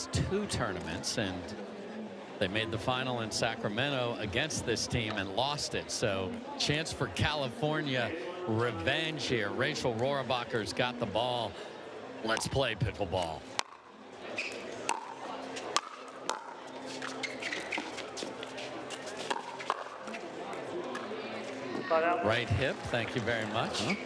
last 2 tournaments, and they made the final in Sacramento against this team and lost it. So chance for California revenge here. Rachel Rohrabacher's got the ball. Let's play pickleball. Right hip, thank you very much.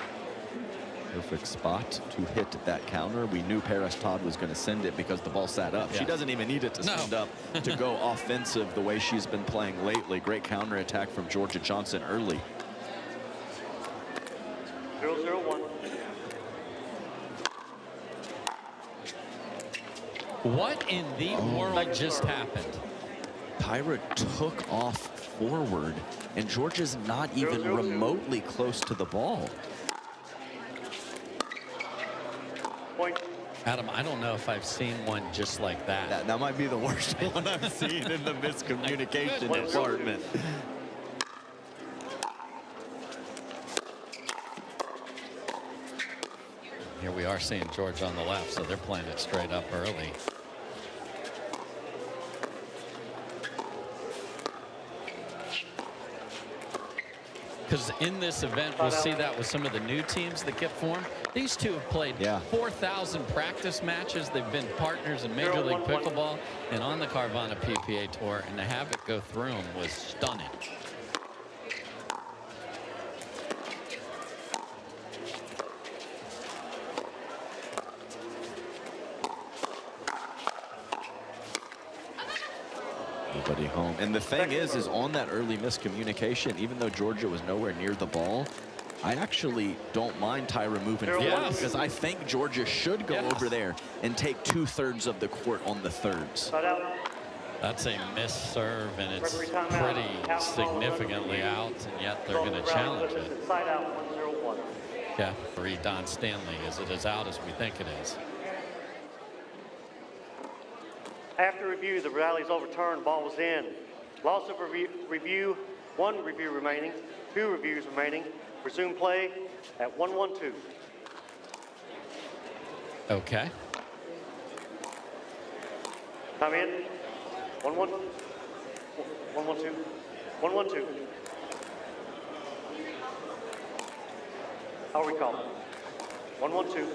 Perfect spot to hit that counter. We knew Parris Todd was going to send it because the ball sat up. Yeah. She doesn't even need it to stand up to go offensive the way she's been playing lately. Great counter attack from Jorja Johnson early. 0-0-1. What in the world just happened? Tyra took off forward, and Jorja's not even remotely close to the ball. Adam, I don't know if I've seen one just like that. That might be the worst one I've seen in the miscommunication department. Here we are seeing Jorja on the left, so they're playing it straight up early. Because in this event, we'll see that with some of the new teams that get formed. These two have played 4,000 practice matches. They've been partners in Major League Pickleball and on the Carvana PPA Tour, and to have it go through them was stunning. Nobody home. And the thing is on that early miscommunication, even though Jorja was nowhere near the ball, I actually don't mind Tyra moving forward because I think Jorja should go over there and take 2/3 of the court on the thirds. That's a missed serve, and it's pretty significantly out, and yet they're going to challenge it. Yeah, read Don Stanley. Is it as out as we think it is? After review, the rally's overturned, ball was in. Loss of review, 1 review remaining, 2 reviews remaining. Resume play at 1-1-2. Okay. Come in. 1-1. 1-1-2. 1-1-2. I'll recall. 1-1-2.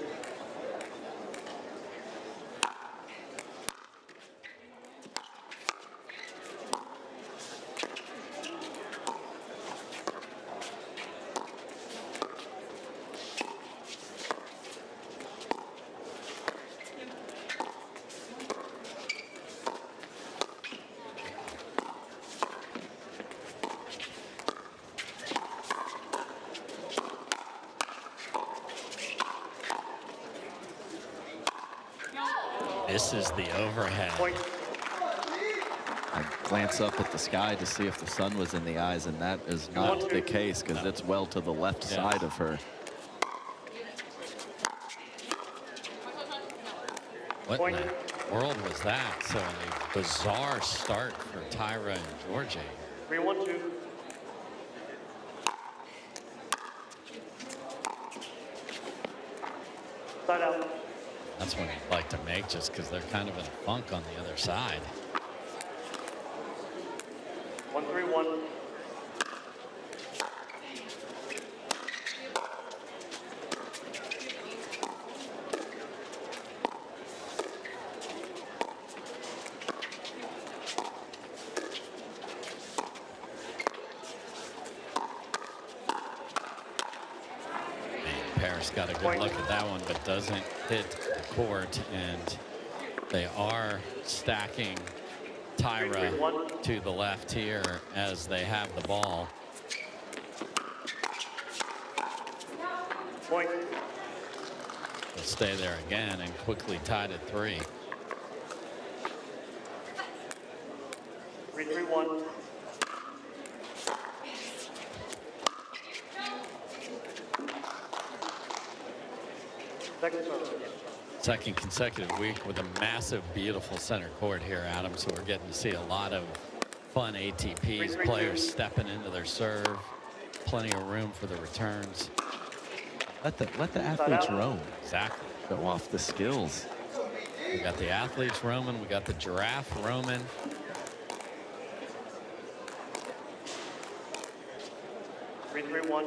This is the overhead. I glance up at the sky to see if the sun was in the eyes, and that is not the case because it's well to the left side of her. What in the world was that? So a bizarre start for Tyra and Jorja. 3-1-2. Side out. That's one you'd like to make just because they're kind of in a funk on the other side. 1-3-1. Parris got a good look at that one, but doesn't hit the court, and they are stacking Tyra to the left here as they have the ball. Point. They'll stay there again and quickly tied at 3. 3-3-1. Second consecutive week with a massive, beautiful center court here, Adam. So we're getting to see a lot of fun ATPs, players stepping into their serve, plenty of room for the returns. Let the athletes roam. Exactly. Show off the skills. We got the athletes roaming. We got the giraffe roaming. Three, three, one.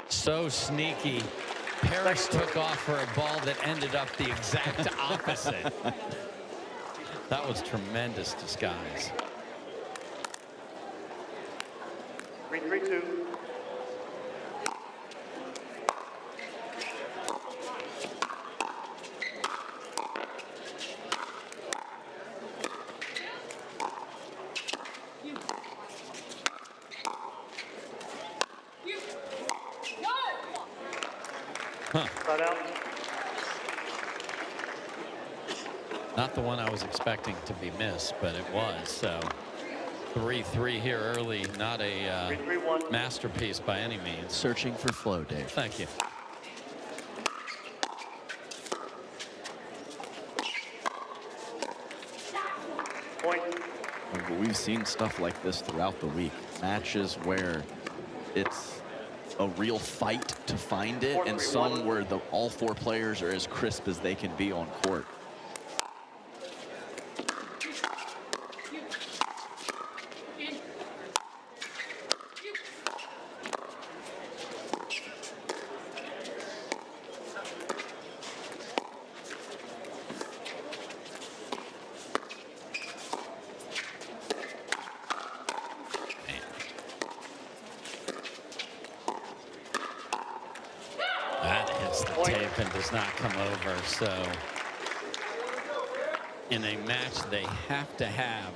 So sneaky. Parris took off for a ball that ended up the exact opposite. That was tremendous disguise. 3-3-2. Right out. Not the one I was expecting to be missed, but it was. So 3-3 here early. Not a 3-3-1. masterpiece by any means. Searching for flow, Dave. Thank you. Point. But we've seen stuff like this throughout the week. Matches where it's a real fight to find it, and some where all four players are as crisp as they can be on court. And does not come over. So in a match they have to have,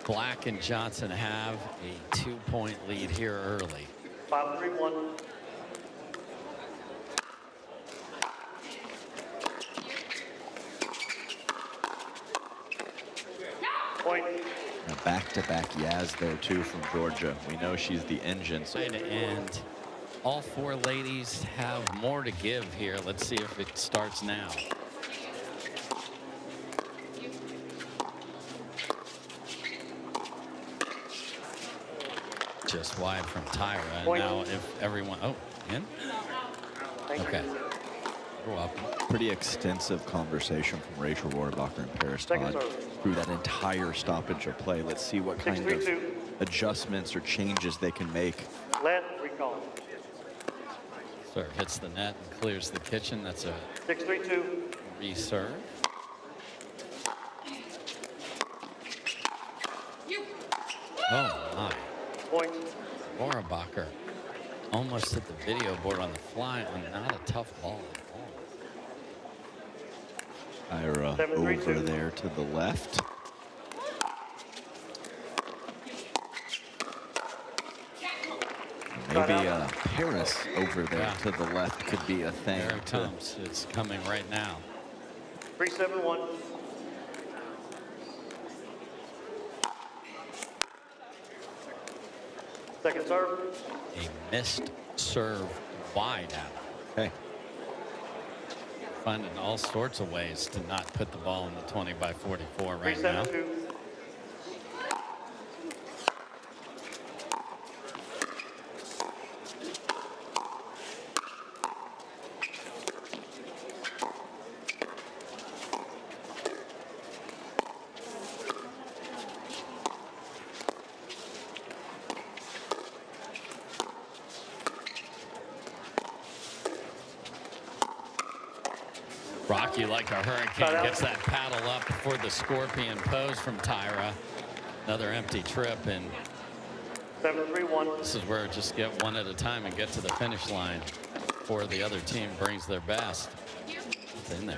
Black and Johnson have a 2-point lead here early. 5-3-1. Point. Back-to-back Yaz there too from Jorja. We know she's the engine. So. And all four ladies have more to give here. Let's see if it starts now. Just wide from Tyra. And now if everyone, oh, in? Okay. You're welcome. Pretty extensive conversation from Rachel Rohrabacher and Parris Todd through that entire stoppage of play. Let's see what kind of adjustments or changes they can make. Let recall. Serve hits the net and clears the kitchen. That's a 6-3-2. reserve. Oh my. Point. Rohrabacher almost hit the video board on the fly on not a tough ball at all. Tyra over there to the left. Maybe Parris over there to the left could be a thing. There it comes. It's coming right now. 3-7-1. Second serve. A missed serve wide out. Okay. Finding all sorts of ways to not put the ball in the 20-by-44 right now. 3-7-2. Rocky like a hurricane gets that paddle up for the scorpion pose from Tyra. Another empty trip, and 7-3-1. this is where just get one at a time and get to the finish line before the other team brings their best. It's in there.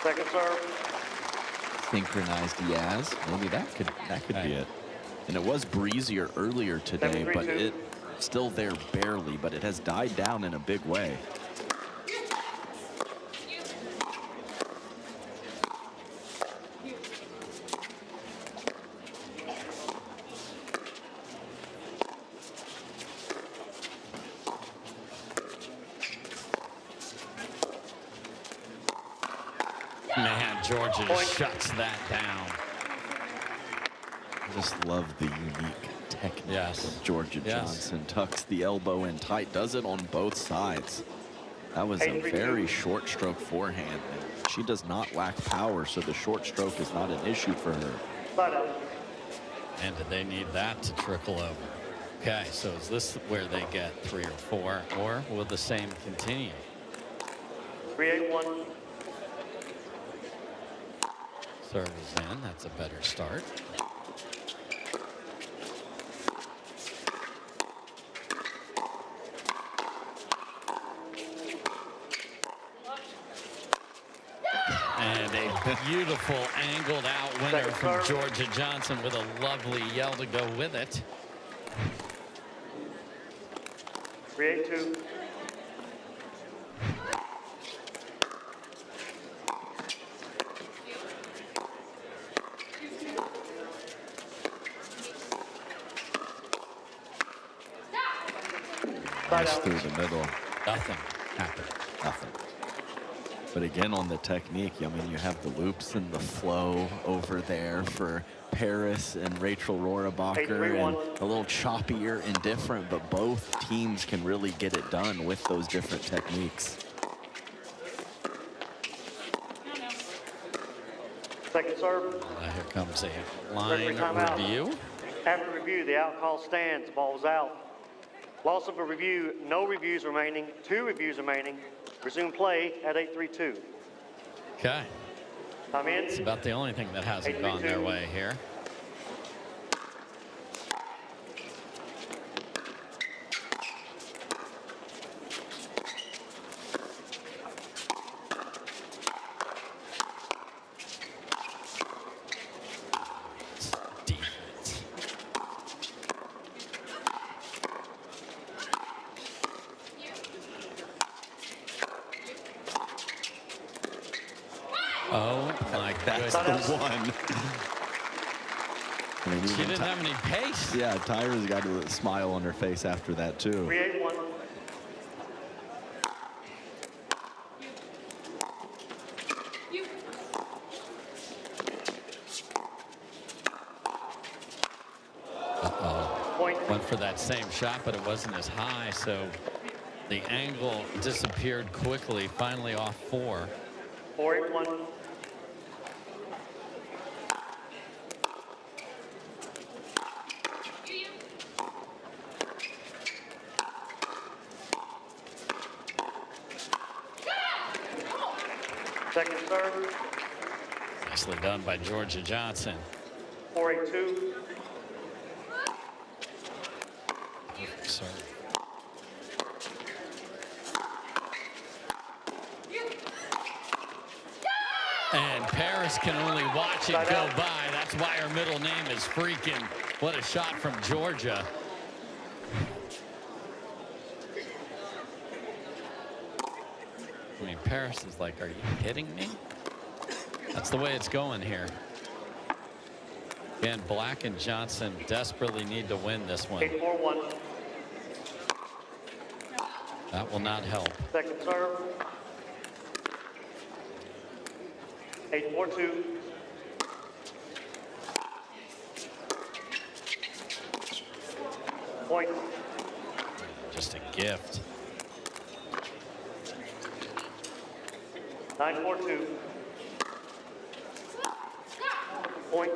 Second serve. Synchronized Yaz. Maybe that could be it. And it was breezier earlier today, but it still there barely, but it has died down in a big way. Jorja just shuts that down. I just love the unique technique of Jorja Yes. Johnson. Tucks the elbow in tight, does it on both sides. That was a very short stroke forehand. And she does not lack power, so the short stroke is not an issue for her. And did they need that to trickle over? Okay, so is this where they get 3 or 4, or will the same continue? 3-8-1. Serve is in. That's a better start. And a beautiful angled out winner from Jorja Johnson with a lovely yell to go with it. 3-8-2. Nice through the middle. Nothing happened. Nothing. But again, on the technique, I mean, you have the loops and the flow over there for Parris and Rachel Rohrabacher, and a little choppier and different, but both teams can really get it done with those different techniques. Second serve. Here comes a line review. After review, the out call stands. Ball is out. Loss of a review, no reviews remaining, 2 reviews remaining. Resume play at 8-3-2. Okay. I'm in. It's about the only thing that hasn't gone their way here. Oh my goodness. That's the one. I mean, she didn't have any pace. Yeah, Tyra's got a smile on her face after that too. 3-8-1. Went for that same shot, but it wasn't as high, so the angle disappeared quickly, finally off 4. 4-8-1. Second serve. Nicely done by Jorja Johnson. 4-8-2. Serve. And Parris can only watch it go by. That's why her middle name is Freakin'. What a shot from Jorja. I mean, Parris is like, are you kidding me? That's the way it's going here. Again, Black and Johnson desperately need to win this one. 8-4-1. That will not help. Second serve. 8-4-2. Point. Just a gift. 9-4-2. Point.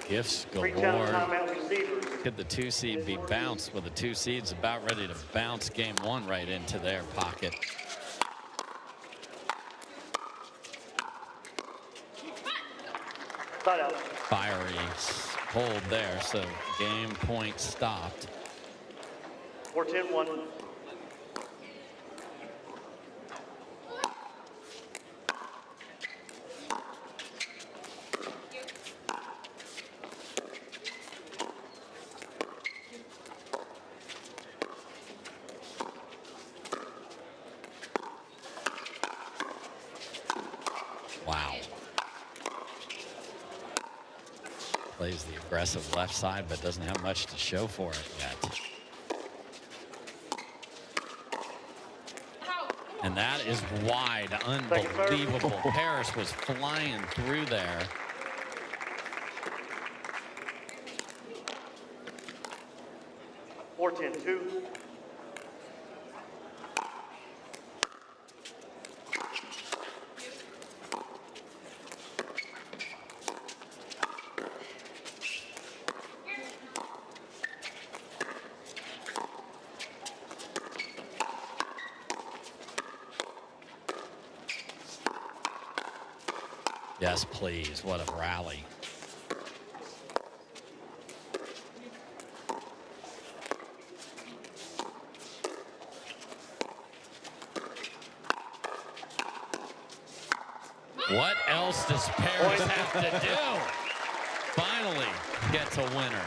Gifts Three galore. timeout receivers. Could the 2 seed be bounced with the 2 seeds about ready to bounce game 1 right into their pocket? Side out. Fiery hold there, so game point stopped. 4-10-1. Wow. Plays the aggressive left side, but doesn't have much to show for it yet. And that is wide. Unbelievable. Parris was flying through there. Four, 10-2. Yes, please. What a rally. What else does Parris have to do? Finally gets a winner.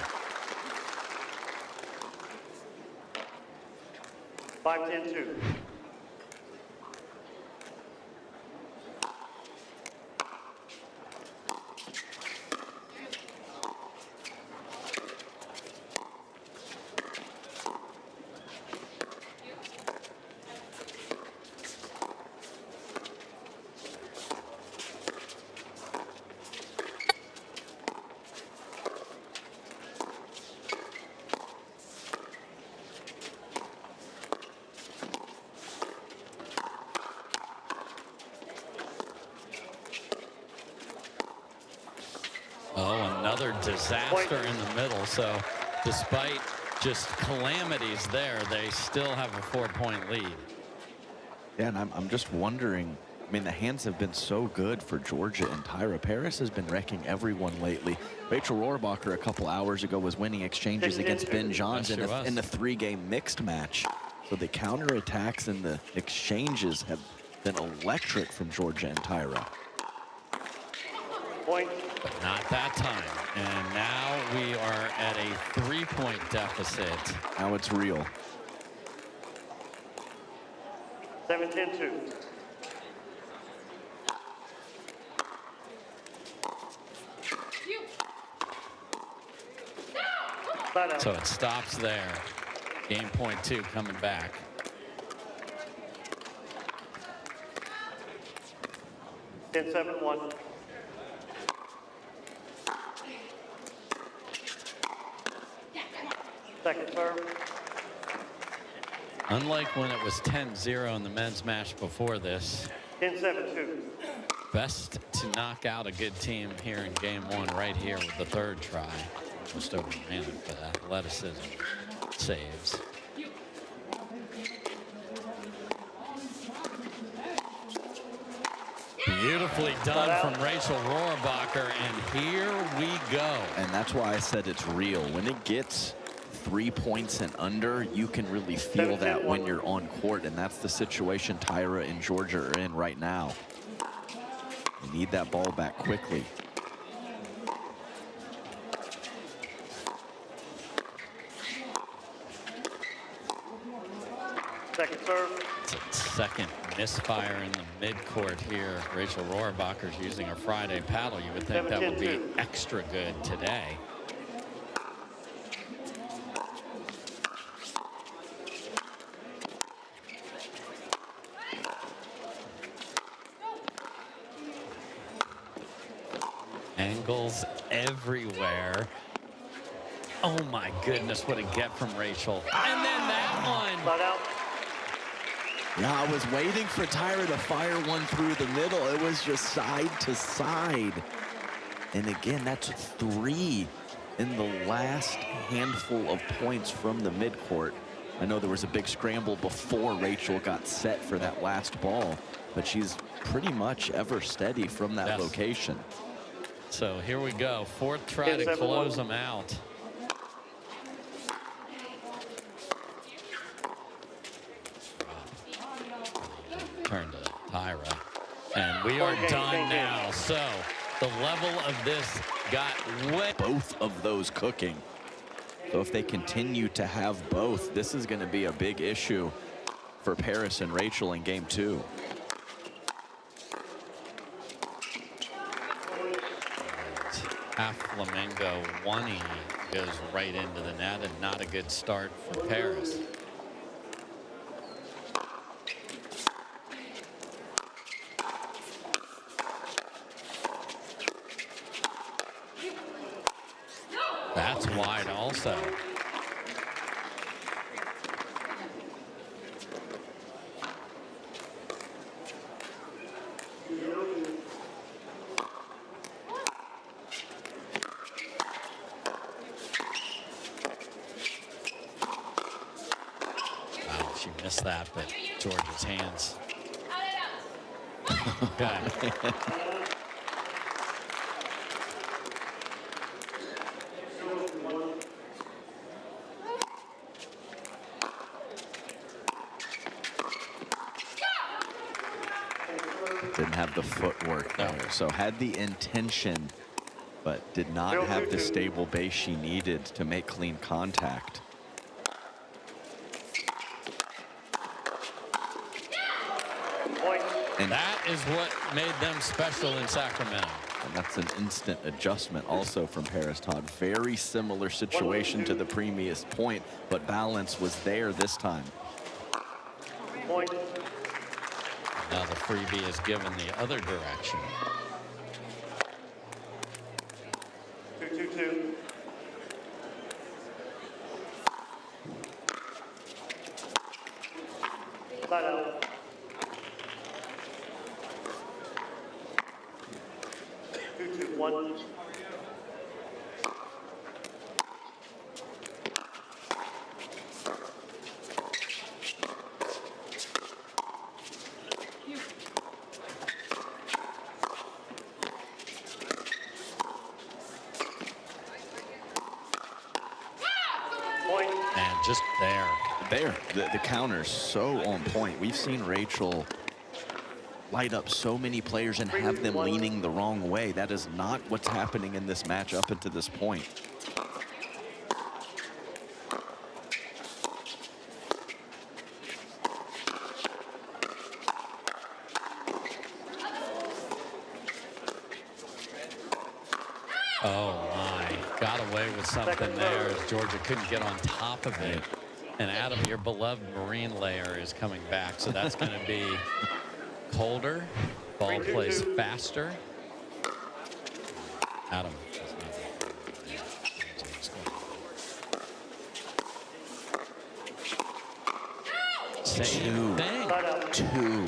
5-10-2. Another disaster in the middle. So despite just calamities there, they still have a 4-point lead. Yeah, and I'm just wondering, I mean, the hands have been so good for Jorja and Tyra. Parris has been wrecking everyone lately. Rachel Rohrabacher a couple hours ago was winning exchanges against Ben Johns in the 3-game mixed match. So the counterattacks and the exchanges have been electric from Jorja and Tyra. Point. But not that time. And now we are at a 3-point deficit. Now it's real. 7-10-2. So it stops there. Game point 2 coming back. Ten, 7-1. Second serve. Unlike when it was 10-0 in the men's match before this. 10-7-2. Best to knock out a good team here in game 1 right here with the 3rd try. Just overran it, but athleticism saves. Beautifully done from Rachel Rohrabacher, and here we go. And that's why I said it's real. When it gets 3 points and under, you can really feel that when you're on court, and that's the situation Tyra and Jorja are in right now. You need that ball back quickly. Second serve. It's a second misfire in the midcourt here. Rachel Rohrabacher's using her Friday paddle. You would think that would be extra good today. Angles everywhere. Oh my goodness, what a get from Rachel. And then that one. Flat out. Yeah, I was waiting for Tyra to fire one through the middle. It was just side to side. And again, that's 3 in the last handful of points from the midcourt. I know there was a big scramble before Rachel got set for that last ball, but she's pretty much ever steady from that location. So here we go, 4th try to close them out. Turn to Tyra, and we are done now. So the level of this got way. Both of those cooking. So if they continue to have both, this is going to be a big issue for Parris and Rachel in game 2. Half Flamingo 1-e goes right into the net, and not a good start for Parris. That's wide also. Wow, she missed that, but Jorja's hands. Okay. Didn't have the footwork there, so had the intention, but did not have the stable base she needed to make clean contact. And that is what made them special in Sacramento. And that's an instant adjustment also from Parris, Todd. Very similar situation to the previous point, but balance was there this time. Point. Now the freebie is given the other direction. 2-2-2. Side out. 2-2-1. And just there. The counter's so on point. We've seen Rachel light up so many players and have them leaning the wrong way. That is not what's happening in this match up until this point. Oh my, got away with something there as Jorja couldn't get on top of it. And Adam, your beloved marine layer is coming back, so that's going to be colder. Ball plays faster. Adam. Same thing. Two.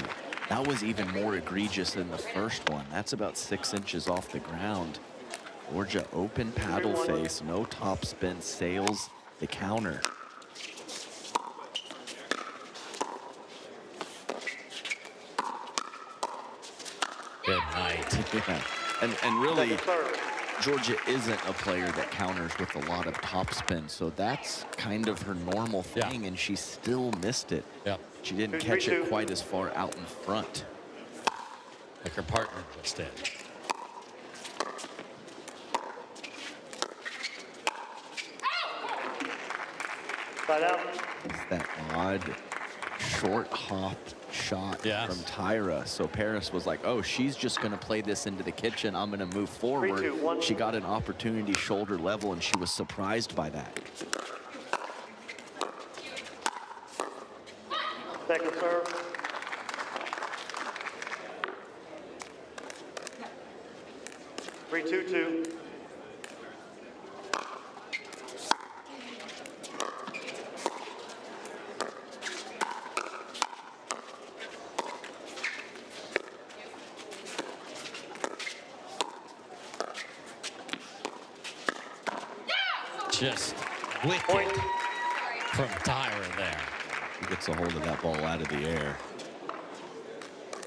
That was even more egregious than the first one. That's about 6 inches off the ground. Jorja open paddle face, no top spin, sails the counter. Good night. Yeah. And really, Jorja isn't a player that counters with a lot of top spin, so that's kind of her normal thing, and she still missed it. Yep. She didn't catch it quite as far out in front. Like her partner just did. Side out. It's that odd short hop shot from Tyra. So Parris was like, oh, she's just going to play this into the kitchen. I'm going to move forward. 3, 2, 1. She got an opportunity shoulder level, and she was surprised by that. Second serve. Three, 2-2. Just wicked from Tyra there. She gets a hold of that ball out of the air.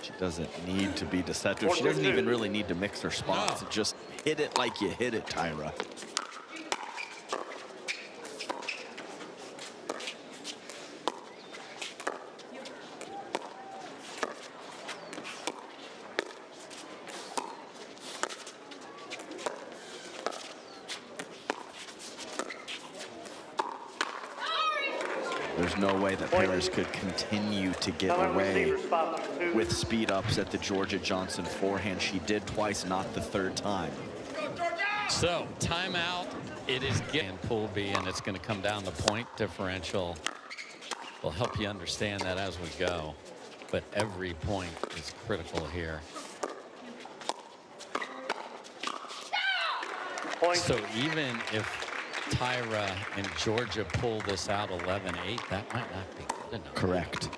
She doesn't need to be deceptive. She doesn't even really need to mix her spots. No. Just hit it like you hit it, Tyra. There's no way that Parris could continue to get away with speed ups at the Jorja Johnson forehand. She did twice, not the third time. So timeout. It is getting pool B, and it's going to come down the point differential. We'll help you understand that as we go, but every point is critical here. So even if Tyra and Jorja pull this out 11-8, that might not be good enough. Correct.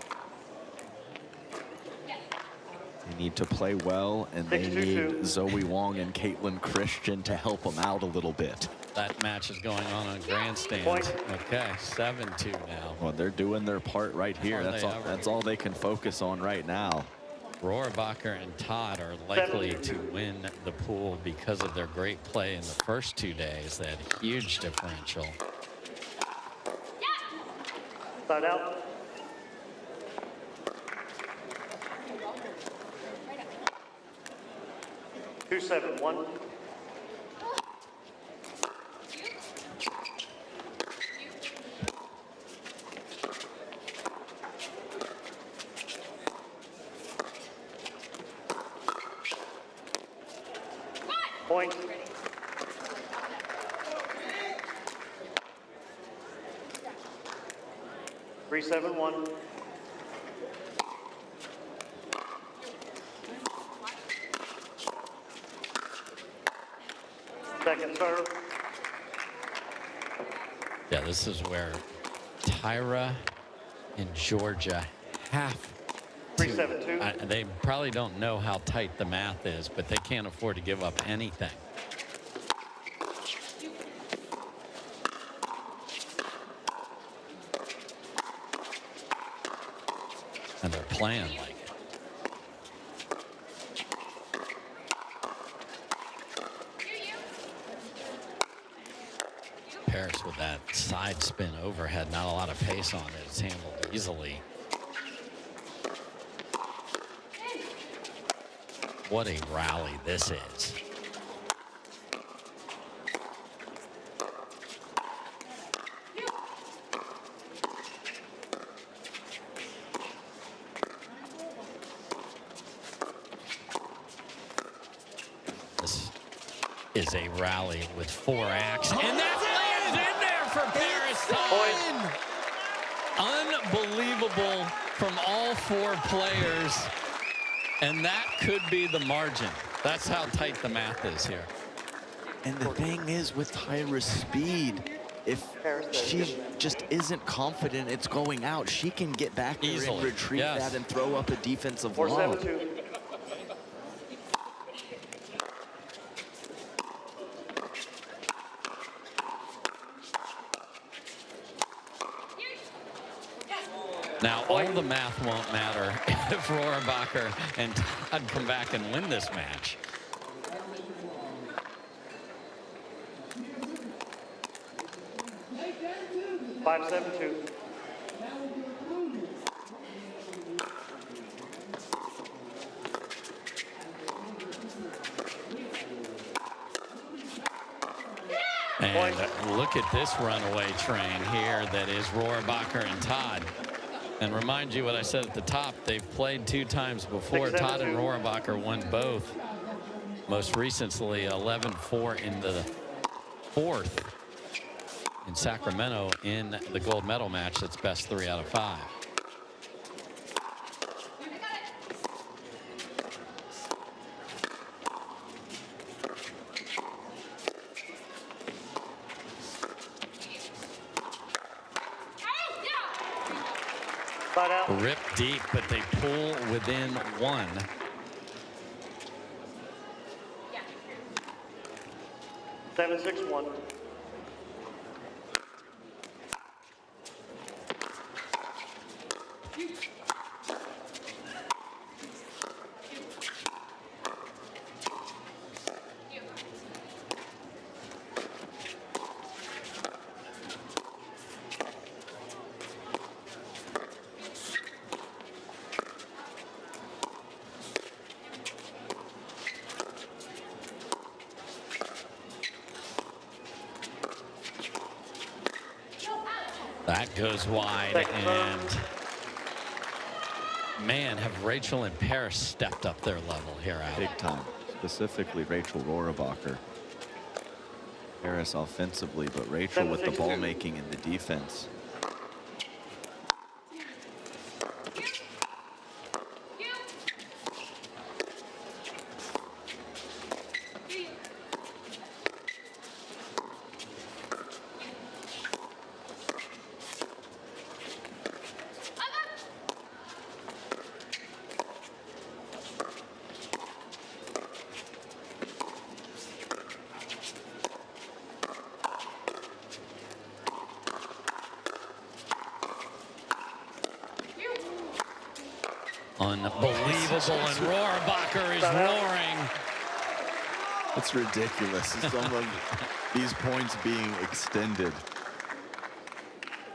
They need to play well, and they need Zoe Wong and Caitlin Christian to help them out a little bit. That match is going on grandstand. Okay, 7-2 now. Well, they're doing their part right here. That's all they can focus on right now. Rohrabacher and Todd are likely to win the pool because of their great play in the first 2 days. That huge differential. Side out. Two, 7-1. Point. Three, 7-1. Second serve. Yeah, this is where Tyra and Jorja have to. 3-7-2. They probably don't know how tight the math is, but they can't afford to give up anything. And they're playing like it. Parris with that side spin overhead, not a lot of pace on it. It's handled easily. What a rally this is. This is a rally with 4 acts, and that lands in there for Parris. Unbelievable from all 4 players. And that could be the margin. That's how tight the math is here. And the thing is, with Tyra's speed, if she just isn't confident it's going out, she can get back there and retrieve that and throw up a defensive lob. 4-7-2. Now, all the math won't matter if Rohrabacher and Todd come back and win this match. Five, 7-2. And look at this runaway train here that is Rohrabacher and Todd. And remind you what I said at the top, they've played 2 times before. Todd and Rohrabacher won both. Most recently 11-4 in the 4th in Sacramento in the gold medal match. That's best 3 out of 5. Rip deep, but they pull within 1. Yeah. 7-6-1. That goes wide, and man, have Rachel and Parris stepped up their level here, Al. Big time, specifically Rachel Rohrabacher. Parris offensively, but Rachel with the ball making and the defense. Unbelievable, and Rohrabacher is roaring. It's ridiculous. Some of these points being extended.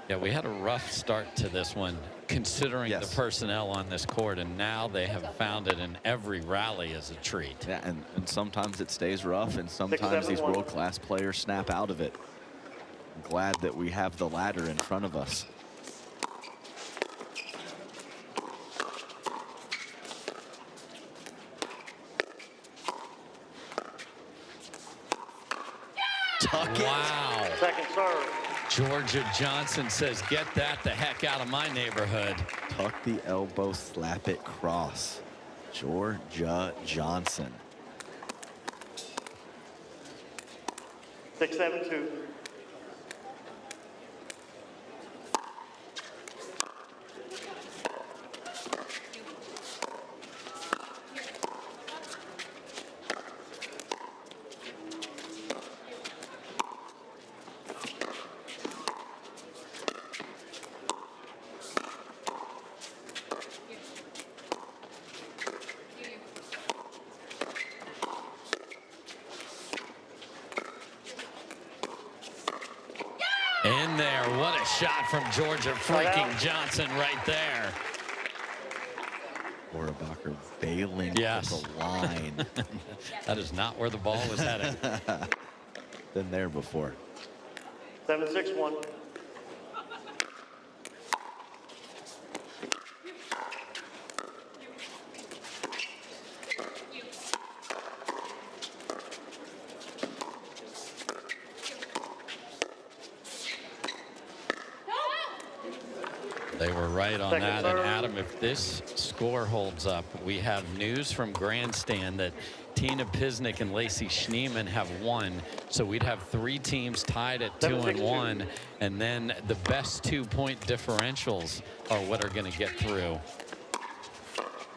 Yeah, we had a rough start to this one, considering the personnel on this court, and now they have found it in every rally as a treat. Yeah, and sometimes it stays rough, and sometimes these world-class players snap out of it. I'm glad that we have the ladder in front of us. Wow. Second serve. Jorja Johnson says, get that the heck out of my neighborhood. Tuck the elbow, slap it cross. Jorja Johnson. 6-7-2. In there, what a shot from Jorja freaking Johnson right there. Rohrabacher bailing the line. That is not where the ball was headed. Been there before. 7-6-1. They were right on that. And Adam, if this score holds up, we have news from Grandstand that Tina Pisnik and Lacey Schneeman have won. So we'd have 3 teams tied at 2-1. And then the best 2-point differentials are what are going to get through.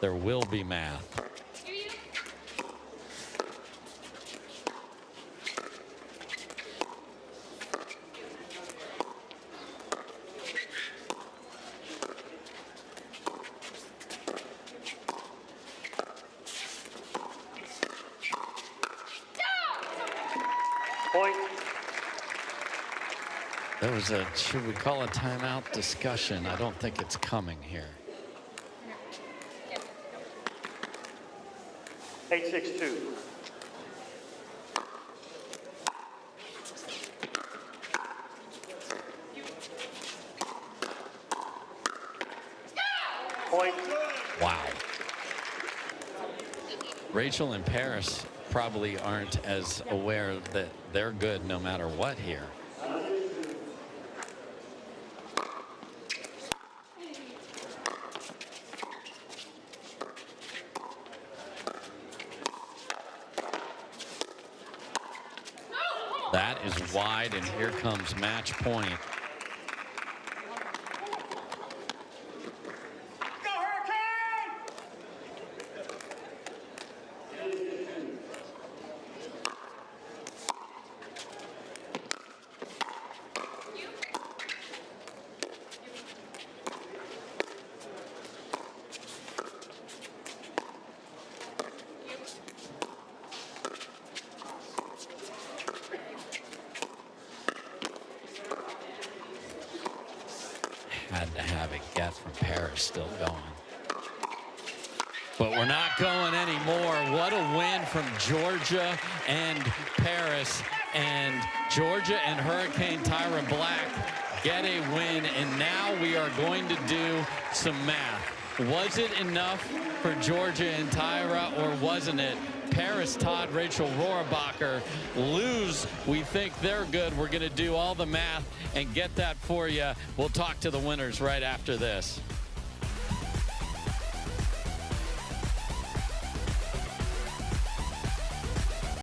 There will be math. There was a, should we call a timeout discussion? I don't think it's coming here. 8-6-2. Point. Wow. Rachel and Parris probably aren't as aware that they're good no matter what here. That is wide, and here comes match point. Had to have it get from Parris, still going. But we're not going anymore. What a win from Jorja and Parris. And Jorja and Hurricane Tyra Black get a win. And now we are going to do some math. Was it enough for Jorja and Tyra, or wasn't it? Parris, Todd, Rachel, Rohrabacher lose. We think they're good. We're going to do all the math and get that for you. We'll talk to the winners right after this.